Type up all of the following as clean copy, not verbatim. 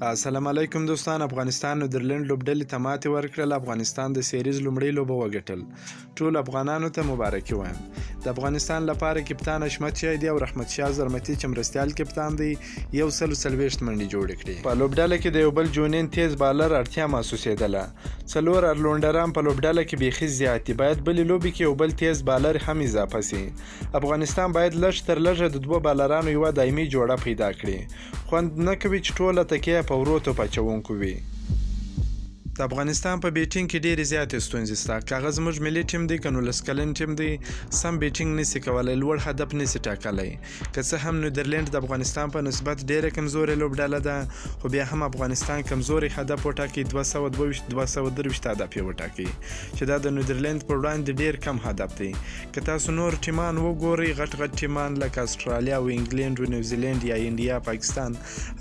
السلام علیکم دوستان. افغانستان نیدرلند لوبډلې ته ماتې ورکړل. افغانستان د سیریز لومړۍ لوبه وګټل. ټول افغانانو ته مبارکي وایم. د افغانستان لپاره کپتان حشمت شایدي او رحمت شاه زرمتي چې مرستیال کپتان دی 140 منډې جوړې کړې. په لوبډله کې د یو بل جونین تیز بالر اړتیا محسوسېدله. څلور ارلونډران په لوبډله کې بیخي زیات دي. باید بلې لوبې کې یو بل تیز بالر هم اضافه سي. افغانستان باید لږ تر لږه د دوه بالرانو یوه دایمي جوړه پیدا کړي. خوند نه کوي چې ټوله تکیه په ورو توپ اچوونکو وي. د افغانستان په بیټینګ کې ډېرې زیاتې ستونزې شته. که هغه زموږ ملي ټیم دی که 19 کلن ټیم دی سم بیټینګ نشي کولی، لوړ هدف نشي ټاکلی. که څه هم نیدرلند د افغانستان په نسبت ډېره کمزورې لوبډله ده، خو بیا هم افغانستان کمزوري هدف وټاکي. 223 هدف یې وټاکي چې دا د نیدرلند پر وړاندې ډېر کم هدف دی. که تاسو نور ټیمان وګورئ، غټ ټیمان لکه استرالیا او انګلند او نیوزیلند یا انډیا، پاکستان،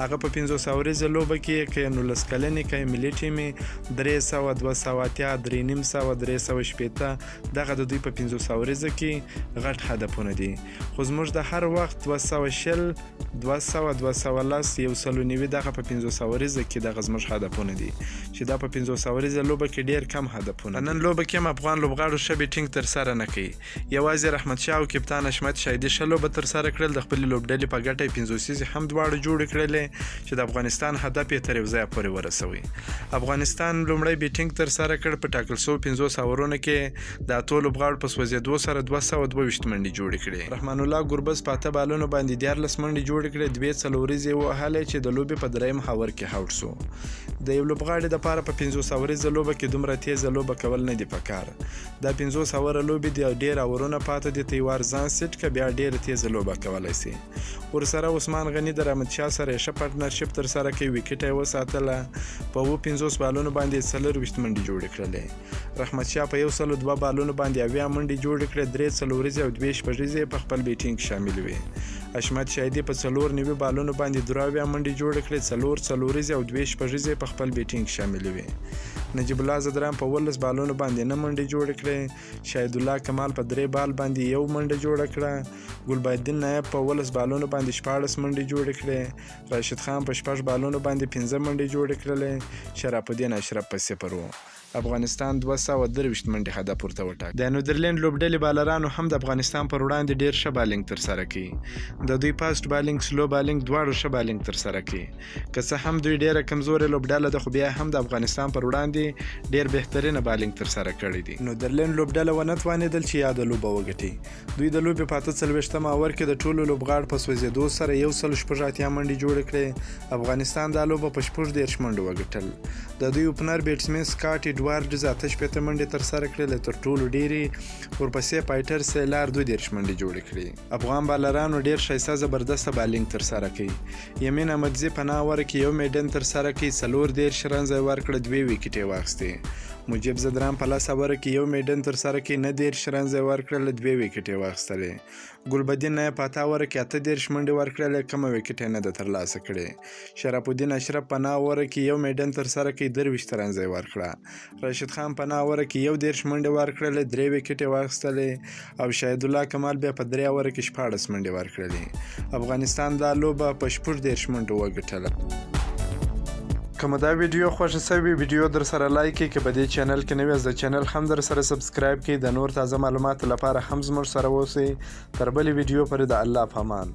هغه په 500 ورځې لوبه کې که 19 کلنې که ملي ټیم 300 280 300 360 دغه د دوی په 500 ورځو کې غټ هدفونه دي. خو زموږ د هر وخت 210 200 210 190 دغه په 500 ورځو کې دغه زموږ هدفونه دي چې دا په 500 ورځو لوبه کې ډیر کم هدفونه. نن لوبه کې هم افغان لوبغاړو ښه بیټینګ ترسره نه کوي. یوازې رحمت شاه او کپتان حشمت شایدي ښه لوبه ترسره کړل. د خپلې لوبډلې په ګټه 500 هم دواړه جوړې کړلې چې د افغانستان هدف یې تر یو ځایه پورې ورسوي. افغانستان لومړی بیټینګ ترسره کړ. په ټاکل شوو 500 اورونو کې د اتو لوبغاړو په سوځېدو سره 222 منډې جوړې کړې. رحمان الله ګربز په 8 بالونو باندې 14 منډې جوړې کړې. 2 څلوریزې یې ووهلې چې د لوبې په دریم هاور کې هاوټ سو. د یو لوبغاړي دپاره په 500 ورځې لوبه کې دومره تیزه لوبه کول نه دي پکار. دا 500 اوره لوبې دي او ډېر اورونه پاته دي. ته یې وار ځان سیټ که بیا ډېره تیزه لوبه کولی سي. ورسره عثمان غني د رحمت شاه سره یې ښه پارټنرشپ ترسره کوي. ویکټه یې وساتله. په 50 بالونو باندې 24 منډې جوړې کړلې. رحمت شاه په 102 بالونو باندې 80 منډې جوړې کړې. 3 څلوریزې او 2 شپږیزې په خپل بیټینګ شامل وي. حشمت شایدي په 4 بالونو باندې 83 منډې جوړې کړې. 4 څلوریزې او 2 شپږیزې په خپل بیټینګ شامل وي. نجیب الله زدران په 19 بالونو باندې 9 منډې جوړې کړې. شاهد الله کمال په 3 بال باندې 1 منډه جوړه کړه. ګلبادین نایب په 19 بالونو باندې 14 منډې جوړې کړې. راشد خان په 6 بالونو باندې 15 منډې جوړې کړلې. شرف الدین اشرف په 0 و. افغانستان 223 منډې هدف ورته وټاکه. د نیدرلند لوبډلې بالرانو هم د افغانستان پر وړاندې ډېر ښه بالینګ ترسره کوي. د دوی فاسټ بالینګ سلو بالینګ دواړو ښه بالینګ ترسره کوي. که څه هم دوی ډېره کمزورې لوبډله ده، خو بیا هم د افغانستان پر وړاندې ډېر بهترینه بالینګ ترسره کړی دی. نیدرلند لوبډله ونه توانېدل چې یاده لوبه وګټي. دوی د لوبې په 48 اوور کې د ټولو لوبغاړو په سوځېدو سره 180 منډې جوړې کړې. افغانستان دا لوبه په 14 منډو وګټل. د دوی اوپنر بیټسمن سکاټ ایډوارډز 8 منډې ترسره کړې. تر ټولو ډېرې ورپسې پایټر سیلار 22 منډې جوړې کړې. افغان بالرانو ډېر ښایسته زبردسته بالینګ ترسره کوي. یمین احمدزي په 9 اوره کې 1 میډن ترسره کوي. 34 رنز یې ورکړه. 2 ویکټې واخیستې. مجیب زدران په 10 اوره کې 1 میډن ترسره کوي. 19 رنز یې ورکړل. 2 ویکټې واخیستلې. ګلبدین نایب په 8 اوره کې 38 منډې ورکړلې. کومه ویکټ یې نه ده ترلاسه کړې. شرف الدین اشرف په 9 اوره کې 1 میډن ترسره کوي. 23 رنز یې ورکړه. راشد خان په 9 اوره کې 11 منډې ورکړلې. 3 ویکټې واخیستلې. او شاهد الله کمال بیا په 3 اوره کې 14 منډې ورکړلې. افغانستان دا لوبه په 14 منډو وګټله. که مو دا ویډیو خوښه شوې ویډیو در سره لایک کړئ. که په دې چینل کې نوی یاست د چینل هم در سره سبسکرایب کړئ. د نور تازه معلوماتو لپاره هم زموږ سره اوسئ. تر بلې ویډیو پورې د الله په امان.